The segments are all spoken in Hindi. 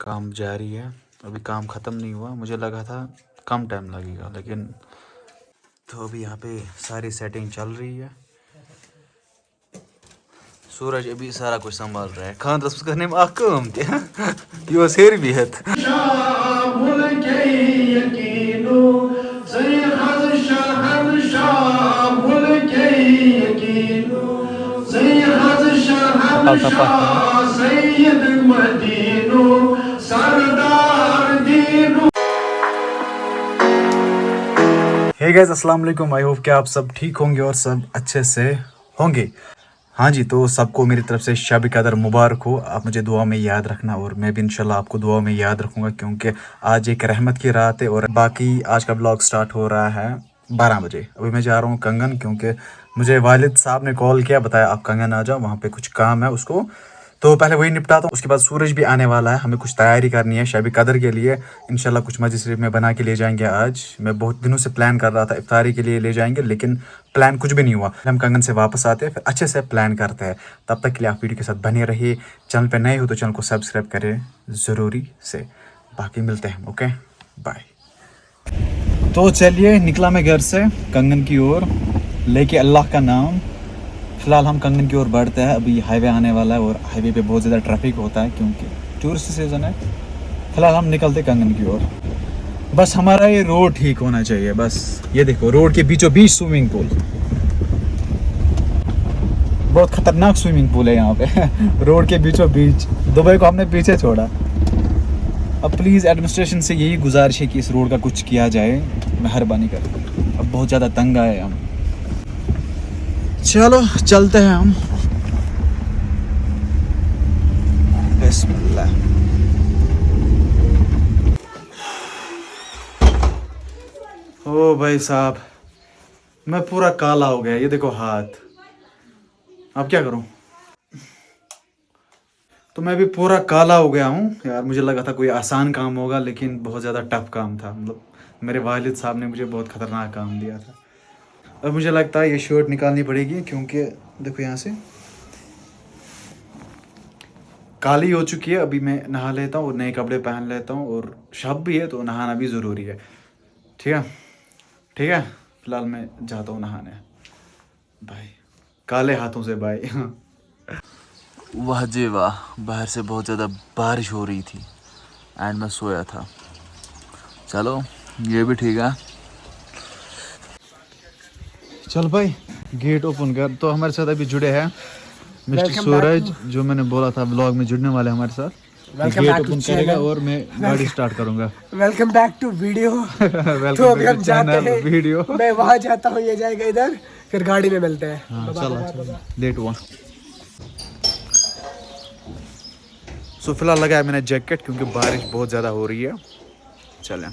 काम जारी है। अभी काम ख़त्म नहीं हुआ, मुझे लगा था कम टाइम लगेगा, लेकिन तो अभी यहाँ पे सारी सेटिंग चल रही है। सूरज अभी सारा कुछ संभाल रहा है। खानदास करने में आकम यो शेर भी है। हे गाइस, अस्सलाम वालेकुम। आई होप कि आप सब ठीक होंगे और सब अच्छे से होंगे। हाँ जी, तो सबको मेरी तरफ से शब कदर मुबारक हो। आप मुझे दुआ में याद रखना और मैं भी इंशाल्लाह आपको दुआ में याद रखूँगा, क्योंकि आज एक रहमत की रात है। और बाकी आज का ब्लॉग स्टार्ट हो रहा है 12 बजे। अभी मैं जा रहा हूँ कंगन, क्योंकि मुझे वालिद साहब ने कॉल किया, बताया आप कंगन आ जाओ, वहाँ पे कुछ काम है उसको। तो पहले वही निपटाता हूँ, उसके बाद सूरज भी आने वाला है। हमें कुछ तैयारी करनी है शब कदर के लिए। इंशाल्लाह कुछ मस्जिद शरीफ में बना के ले जाएंगे आज। मैं बहुत दिनों से प्लान कर रहा था इफ्तारी के लिए ले जाएंगे, लेकिन प्लान कुछ भी नहीं हुआ। हम कंगन से वापस आते हैं, फिर अच्छे से प्लान करते हैं। तब तक के लिए आप वीडियो के साथ बने रहिए। चैनल पर नए हो तो चैनल को सब्सक्राइब करें ज़रूरी से। बाकी मिलते हैं, ओके बाय। तो चलिए, निकला मैं घर से कंगन की ओर लेके अल्लाह का नाम। फ़िलहाल हम कंगन की ओर बढ़ते हैं। अभी हाईवे आने वाला है और हाईवे पे बहुत ज़्यादा ट्रैफिक होता है क्योंकि टूरिस्ट सीज़न है। फ़िलहाल हम निकलते कंगन की ओर। बस हमारा ये रोड ठीक होना चाहिए। बस ये देखो, रोड के बीचों बीच स्विमिंग पूल, बहुत ख़तरनाक स्विमिंग पूल है यहाँ पे रोड के बीचों बीच। दुबई को हमने पीछे छोड़ा। अब प्लीज़ एडमिनिस्ट्रेशन से यही गुजारिश है कि इस रोड का कुछ किया जाए, मेहरबानी कर। अब बहुत ज़्यादा तंग आए हम। चलो चलते हैं हम। बिस्मिल्लाह। ओ भाई साहब, मैं पूरा काला हो गया। ये देखो हाथ। अब क्या करूं? तो मैं भी पूरा काला हो गया हूँ यार। मुझे लगा था कोई आसान काम होगा, लेकिन बहुत ज़्यादा टफ काम था। मतलब मेरे वालिद साहब ने मुझे बहुत ख़तरनाक काम दिया था। अब मुझे लगता है ये शर्ट निकालनी पड़ेगी, क्योंकि देखो यहाँ से काली हो चुकी है। अभी मैं नहा लेता हूँ और नए कपड़े पहन लेता हूँ, और शब भी है तो नहाना भी ज़रूरी है। ठीक है, ठीक है। फ़िलहाल मैं जाता हूँ नहाने। बाय। काले हाथों से बाय। वाह जी वाह, बाहर से बहुत ज़्यादा बारिश हो रही थी एंड मैं सोया था। चलो ये भी ठीक है। चल भाई, गेट ओपन कर। तो हमारे साथ अभी जुड़े हैं मिस्टर सूरज, जो मैंने बोला था ब्लॉग में जुड़ने वाले हमारे साथ। गेट ओपन करेगा और मैं गाड़ी स्टार्ट करूंगा। Welcome back to video. तो अभी हम जाते हैं वीडियो। मैं वहाँ जाता हूँ, ये जाएगा इधर, फिर गाड़ी में मिलते हैं। हाँ चलो, लेट हुआ। सो फिलहाल लगाया मैंने जैकेट, क्योंकि बारिश बहुत ज़्यादा हो रही है। चलें।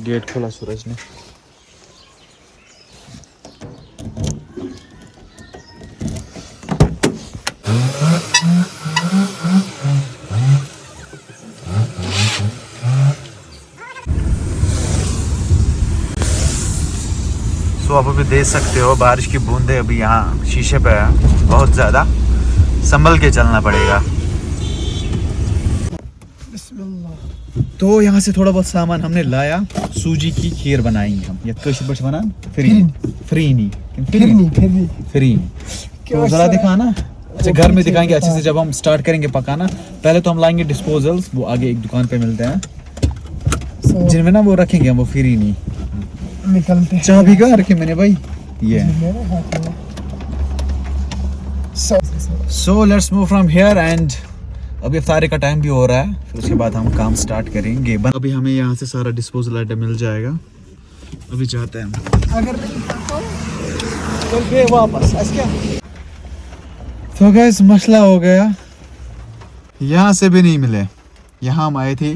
गेट खोला सूरज ने। तो आप अभी देख सकते हो बारिश की बूंदें अभी यहाँ शीशे पे है। बहुत ज़्यादा संभल के चलना पड़ेगा। तो यहाँ से थोड़ा बहुत सामान हमने लाया। सूजी की खीर बनाएंगे हम। ये कश बश बना फ्रीनी तो ज़रा दिखाना। अच्छा, घर में दिखाएंगे अच्छे से जब हम स्टार्ट करेंगे पकाना। पहले तो हम लाएंगे डिस्पोजल्स, वो आगे एक दुकान पे मिलते हैं, जिनमें ना वो रखेंगे हम, वो फ्रीनी निकलते हैं। चाबी कहाँ रखी मैंने भाई? ये so let's move from here. And अभी इफ्तारी का टाइम भी हो रहा है, फिर उसके बाद हम काम स्टार्ट करेंगे। अभी हमें यहाँ से सारा डिस्पोजल आइटम मिल जाएगा। अभी जाते हैं अगर नहीं वापस क्या? तो गाइस, मसला हो गया, यहाँ से भी नहीं मिले। यहाँ हम आए थे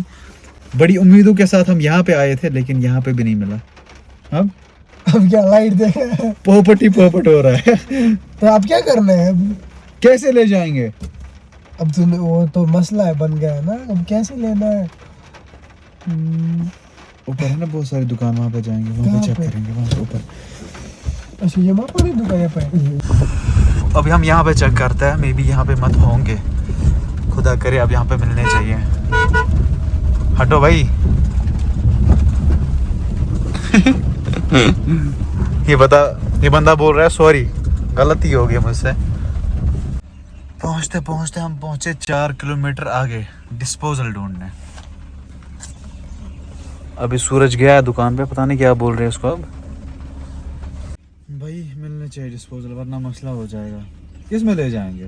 बड़ी उम्मीदों के साथ, हम यहाँ पे आए थे, लेकिन यहाँ पे भी नहीं मिला। अब क्या लाइट देखे पोपट हो रहा है। तो आप क्या करना है अब? कैसे ले जाएंगे? अब तूने वो तो मसला है, बन गया है ना। अब कैसे लेना है? ऊपर है ना बहुत सारी दुकान, वहाँ पे जाएंगे, वहाँ पे चेक करेंगे वहाँ से ऊपर। अच्छा, ये वहाँ पर दुकान पे। अभी हम यहाँ पे चेक करते हैं, मे बी यहाँ पे मत होंगे। खुदा करे अब यहाँ पे मिलने चाहिए। हटो भाई। ये बंदा बोल रहा है सॉरी, गलती हो गई मुझसे। पहुंचते पहुंचते हम पहुंचे 4 किलोमीटर आगे डिस्पोजल ढूंढने। अभी सूरज गया है दुकान पे, पता नहीं क्या बोल रहे हैं उसको। अब भाई मिलने चाहिए डिस्पोजल, वरना मसला हो जाएगा। किस में ले जाएंगे?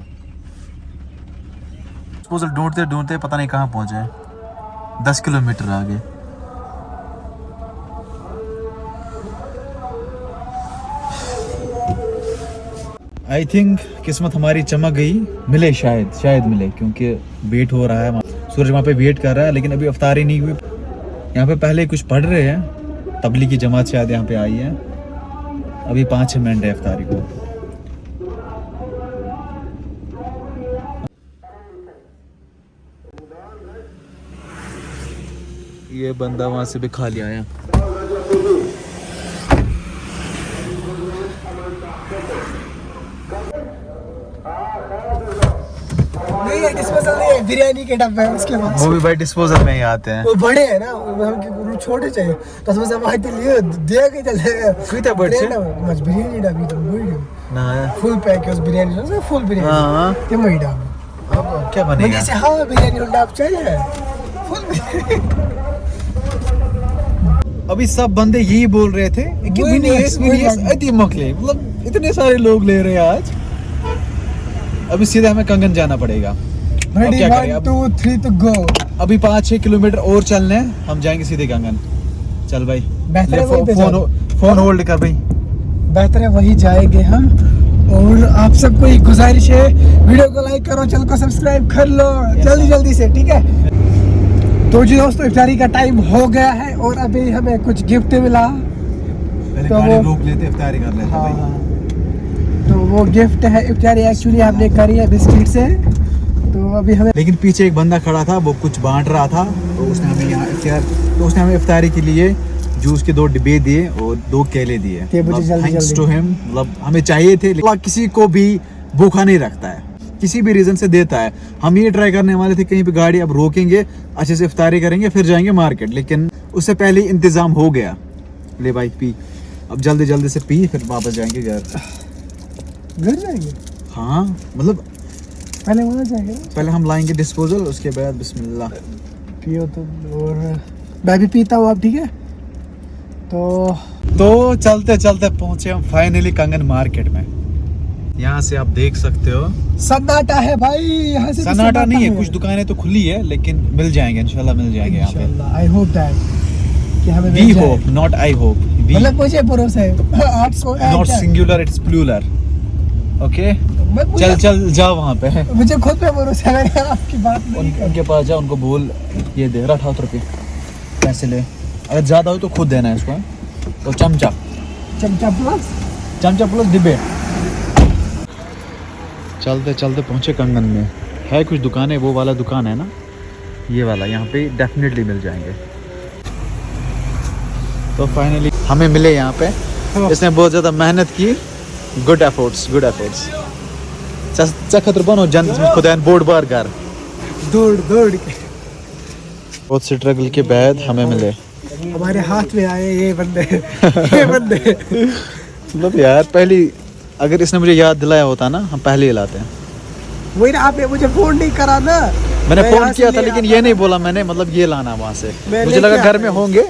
डिस्पोजल ढूंढते ढूंढते पता नहीं कहाँ पहुंचे, 10 किलोमीटर आगे। आई थिंक किस्मत हमारी चमक गई, मिले शायद मिले, क्योंकि वेट हो रहा है। सूरज वहाँ पे वेट कर रहा है, लेकिन अभी अफ्तारी नहीं हुई। यहाँ पे पहले कुछ पढ़ रहे हैं, तबलीगी जमात शायद यहाँ पे आई है। अभी 5-6 मिनट है अफ्तारी को। ये बंदा वहाँ से भी खा लिया है। नहीं है डिस्पोजल, नहीं है, बिरयानी के डब्बे है उसके पास। वो भी भाई डिस्पोजल में ही आते हैं। वो बड़े हैं ना, हम छोटे चाहिए तो उसमें सब आते लिए दे के चले कितना बड़े से मच बिरयानी डब्बी तो बड़ी ना फुल पैक है उस बिरयानी से, फुल बिरयानी। हां ये मई डाल अब क्या बनेगा? मुझे से हां बिरयानी डब चाहिए फुल बिरयानी। अभी सब बंदे यही बोल रहे थे कि विनीस अति मखले, मतलब इतने सारे लोग ले रहे हैं आज। अभी सीधा हमें कंगन जाना पड़ेगा। अब क्या करें? 1 2 3 तो गो। अभी 5-6 किलोमीटर और चलने हैं, हम जाएंगे सीधे कंगन। चल भाई बेहतर है वहीं पे फोन होल्ड कर भाई। बेहतर है वही जाएंगे हम। और आप सबको एक गुजारिश है, वीडियो को लाइक करो, चैनल को सब्सक्राइब कर लो जल्दी से, ठीक है? तो जी दोस्तों, इफ्तारी का टाइम हो गया है और अभी हमें कुछ गिफ्ट मिला। पहले तो गाड़ी रोक लेते, इफ्तारी कर लेते हाँ, भाई। तो वो गिफ्ट है इफ्तारी, एक्चुअली हमने करी है बिस्किट से। तो अभी हमें, लेकिन पीछे एक बंदा खड़ा था, वो कुछ बांट रहा था, तो उसने हमें इफ्तारी के लिए जूस के 2 डिब्बे दिए और 2 केले दिए। थैंक्स टू हिम, मतलब हमें चाहिए थे। किसी को भी भूखा नहीं रखता है, किसी भी रीजन से देता है। हम ये ट्राई करने वाले थे, कहीं पे गाड़ी अब रोकेंगे, अच्छे से इफ्तारी करेंगे, फिर जाएंगे मार्केट, लेकिन उससे पहले इंतजाम हो गया। ले भाई पी, अब जल्दी से पी, फिर वापस जाएंगे घर जाएंगे। हाँ मतलब पहले वहाँ जाएंगे, पहले हम लाएंगे डिस्पोजल, उसके बाद बिस्मिल्लाह। पियो तो, और मैं भी पीता हूँ अब, ठीक है? तो चलते पहुंचे हम फाइनली कंगन मार्केट में। यहाँ से आप देख सकते हो सन्नाटा है भाई, यहाँ से सन्नाटा नहीं है, कुछ दुकानें तो खुली है, लेकिन मिल जाएंगे इंशाल्लाह, मिल जाएंगे यहाँ पे। आई होप दैट कि हमें we hope, not I hope. मतलब मुझे भरोसा है आपको, not singular, it's plural. Okay चल जाओ वहाँ पे। मुझे खुद पे भरोसा है, आपकी बात नहीं। उनके पास जा, उनको बोल ये दे 68 रुपये पैसे ले, अगर ज़्यादा हो तो खुद देना है इसको। तो चमचा प्लस डिब्बे। चलते पहुँचे कंगन में। है कुछ दुकानें, वो वाला दुकान है ना, ये वाला, यहाँ पे डेफिनेटली मिल जाएंगे। तो फाइनली हमें मिले यहाँ पे। इसने बहुत ज़्यादा मेहनत की। Good efforts. चखत बनो जन्नत में खुदा बोर्ड बार कर दौड़ के बहुत स्ट्रगल के बाद हमें मिले। हमारे हाथ में आए ये बंदे। मतलब यार, पहली अगर इसने मुझे याद दिलाया होता ना, हम पहले ही लाते हैं। वही ना, आपने मुझे फोन नहीं करा ना। मैंने फोन किया था, लेकिन ये नहीं बोला मैंने, मतलब ये लाना वहाँ से। मुझे लगा घर में होंगे,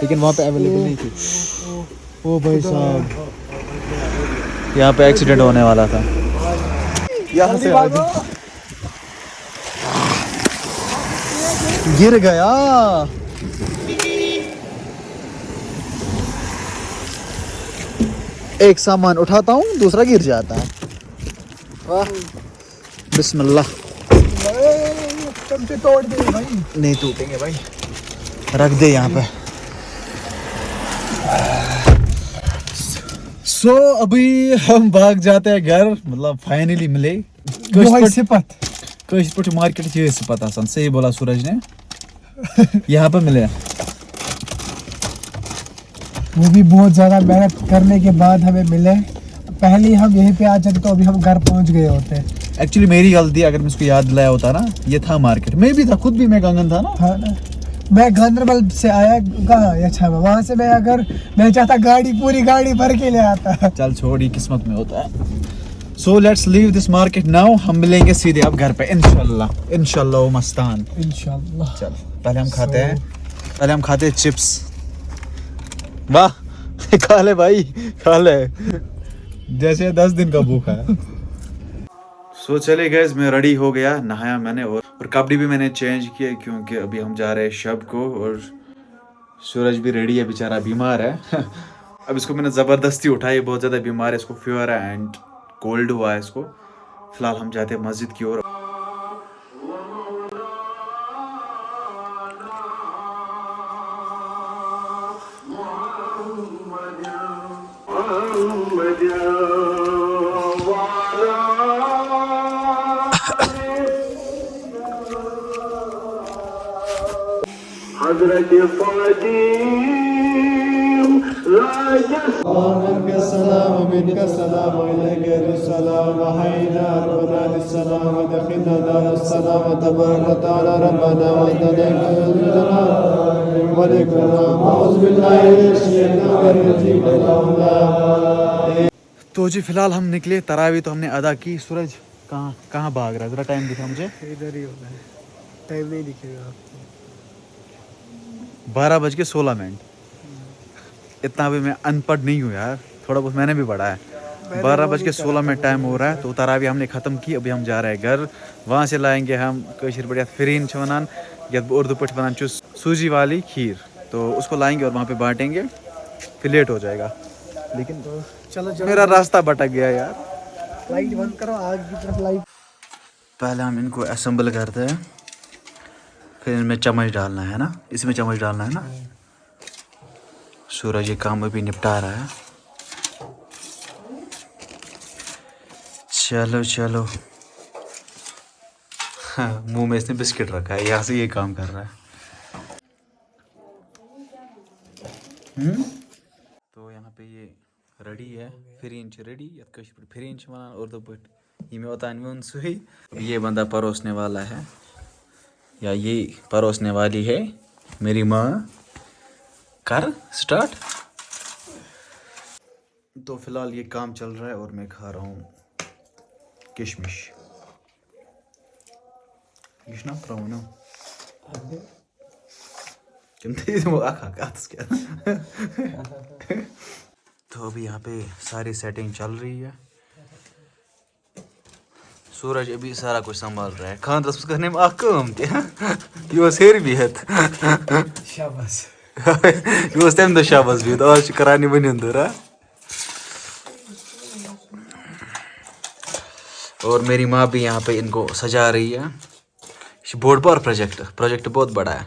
लेकिन वहाँ पे अवेलेबल नहीं थी। ओ भाई साहब, यहाँ पे एक्सीडेंट होने वाला था। यहाँ से गिर गया। एक सामान उठाता हूँ, दूसरा गिर जाता है। वाह, बिस्मिल्लाह। चमचे तोड़ दे भाई। नहीं टूटेंगे भाई, रख दे यहाँ पे। सो अभी हम भाग जाते हैं घर, मतलब फाइनली मिले। सिपत मार्केट ये सिपत आसान, सही बोला सूरज ने। यहाँ पे मिले, वो भी बहुत ज़्यादा मेहनत करने के बाद हमें मिले। पहले हम यहीं पे आ जाते तो अभी हम घर पहुंच गए होते। एक्चुअली मेरी गलती, अगर मैं इसको याद दिलाया होता ना, ये था मार्केट में भी था, खुद भी मैं गंगन था ना। हाँ ना, मैं गांधरबल से आया कहाँ, अच्छा वहाँ से मैं अगर मैं चाहता गाड़ी पूरी गाड़ी भर के ले आता। चल छोड़, ये किस्मत में होता है। So let's leave this market now, हम मिलेंगे सीधे अब घर पे इंशाल्लाह, इंशाल्लाह ओ मस्तान। इंशाल्लाह। चल पहले हम खाते हैं, पहले हम खाते हैं चिप्स। वाह खा ले भाई, खा ले, जैसे 10 दिन का भूखा है। सो चले गए, मैं रेडी हो गया, नहाया मैंने और कपड़े भी मैंने चेंज किए, क्योंकि अभी हम जा रहे हैं शब को, और सूरज भी रेडी है, बेचारा बीमार है। अब इसको मैंने ज़बरदस्ती उठाई, बहुत ज़्यादा बीमार है, इसको फीवर है एंड कोल्ड हुआ है इसको। फिलहाल हम जाते हैं मस्जिद की ओर। तो जी फिलहाल हम निकले, तरावी तो हमने अदा की। सूरज कहाँ कहाँ भाग रहा है, जरा टाइम दिखा मुझे। इधर ही होगा, टाइम नहीं दिखेगा आपको। 12:16। इतना भी मैं अनपढ़ नहीं हूँ यार, थोड़ा बहुत मैंने भी पढ़ा है। 12:16 में टाइम हो रहा है, तो तरावी हमने ख़त्म की। अभी हम जा रहे हैं घर, वहाँ से लाएंगे हम कशीर बढ़िया फिरीन छवनान या उर्दू पट बनान चुस सूजी वाली खीर, तो उसको लाएंगे और वहाँ पे बांटेंगे, फिर लेट हो जाएगा। लेकिन तो चलो मेरा रास्ता भटक गया यार। लाइट बंद करो, आग की तरफ लाइट। पहले हम इनको असेंबल करते हैं, फिर इनमें चम्मच डालना है ना, इसमें चम्मच डालना है ना। सूरज ये काम अभी निपटा रहा है। चलो चलो, हाँ, मुंह में इसने बिस्किट रखा है, यहाँ से ये काम कर रहा है। तो यहाँ पे ये रेडी है, फिरींच रेडी, फिरींच वनान उर्दू पट ये में ओतान में सुही। ये बंदा परोसने वाला है, या ये परोसने वाली है मेरी माँ। कर स्टार्ट। तो फिलहाल ये काम चल रहा है और मैं खा रहा हूँ किशमिश। ये ना प्रॉब्लम तो अभी यहाँ पे सारी सेटिंग चल रही है। सूरज अभी सारा कुछ संभाल रहा है, खान रस करने में आकम ये सेर भी है। शाबाश। ये तम शाबाश भी तो आज करानी बनी अंदर। और मेरी माँ भी यहाँ पे इनको सजा रही है। बोर्ड पर प्रोजेक्ट बहुत बड़ा है।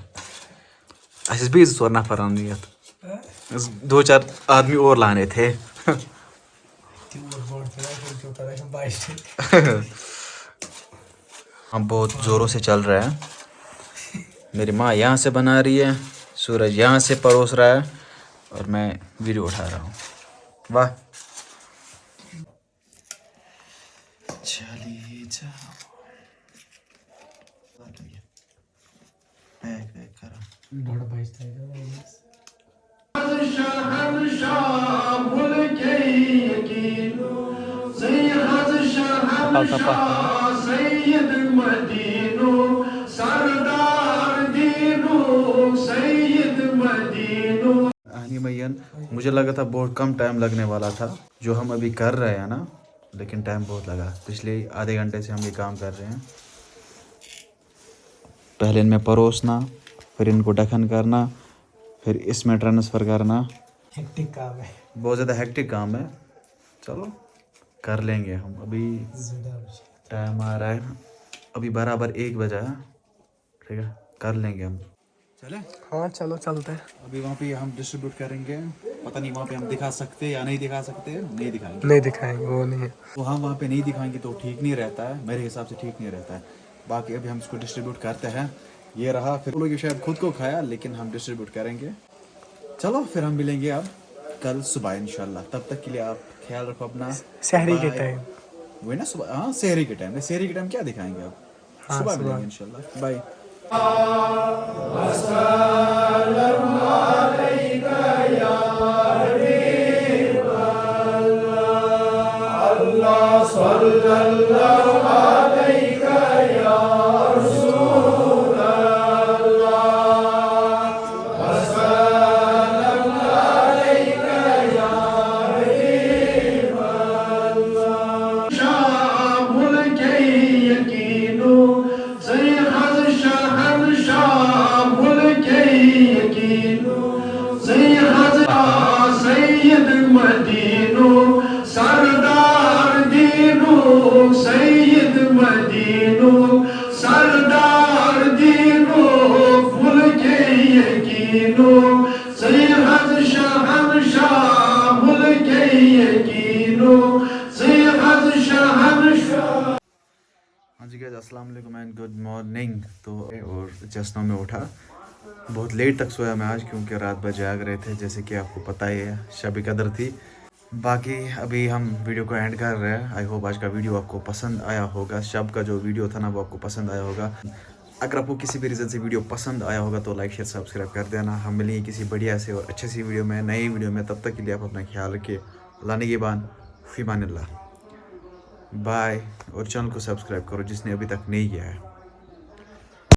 अस भी 2 नफर आने, 2-4 आदमी और लाने थे। हम बहुत ज़ोरों से चल रहा है। मेरी माँ यहाँ से बना रही है, सूरज यहाँ से परोस रहा है और मैं वीडियो उठा रहा हूँ। वाह, चलिए जाओ। मुझे लगा था बहुत कम टाइम लगने वाला था जो हम अभी कर रहे हैं ना, लेकिन टाइम बहुत लगा। पिछले आधे घंटे से हम ये काम कर रहे हैं। पहले इनमें परोसना, फिर इनको ढक्कन करना, फिर इसमें ट्रांसफ़र करना। हेक्टिक काम है, बहुत ज़्यादा हेक्टिक काम है। चलो कर लेंगे हम। अभी टाइम आ रहा है, अभी बराबर 1 बजा है, ठीक है, कर लेंगे हम। चले, हाँ चलो चलते हैं। अभी वहाँ पे हम डिस्ट्रीब्यूट करेंगे। पता नहीं वहाँ पे हम दिखा सकते या नहीं दिखा सकते, नहीं दिखाएंगे। नहीं दिखाएंगे, वो नहीं है। तो हम वहाँ पे नहीं दिखाएंगे तो ठीक नहीं रहता है, मेरे हिसाब से ठीक नहीं रहता है। बाकी अभी हम इसको डिस्ट्रीब्यूट करते हैं। ये रहा, फिर लोग शायद खुद को खाया, लेकिन हम डिस्ट्रीब्यूट करेंगे। चलो फिर हम मिलेंगे अब कल सुबह इंशाल्लाह। तब तक के लिए आप ख्याल रखो अपना। शहरी के टाइम वही ना सुबह, हाँ शहरी के टाइम, शहरी के टाइम क्या दिखाएंगे अब, हाँ, सुबह सुबह। मिलेंगे इंशाल्लाह। बाय। सैयद मदीनो सरदार दीनो सैयद मदीनो सरदार दीनो फुल के यकीनो सैयद शहंशाह मुल्क के यकीनो सैयद शहंशाह। हाँ जी गाइस, अस्सलाम वालेकुम एंड गुड मॉर्निंग। तो और जस्ट नाउ मैं उठा, बहुत लेट तक सोया मैं आज क्योंकि रात भर जाग रहे थे, जैसे कि आपको पता ही है शब कदर थी। बाकी अभी हम वीडियो को एंड कर रहे हैं। आई होप आज का वीडियो आपको पसंद आया होगा, शब का जो वीडियो था ना वो आपको पसंद आया होगा। अगर आपको किसी भी रीज़न से वीडियो पसंद आया होगा तो लाइक शेयर सब्सक्राइब कर देना। हम मिलेंगे किसी बढ़िया से और अच्छे सी वीडियो में, नई वीडियो में। तब तक के लिए आप अपना ख्याल रखिए। अल्लाह निगहबान, फ़ी अमानिल्लाह, बाय। और चैनल को सब्सक्राइब करो जिसने अभी तक नहीं किया है।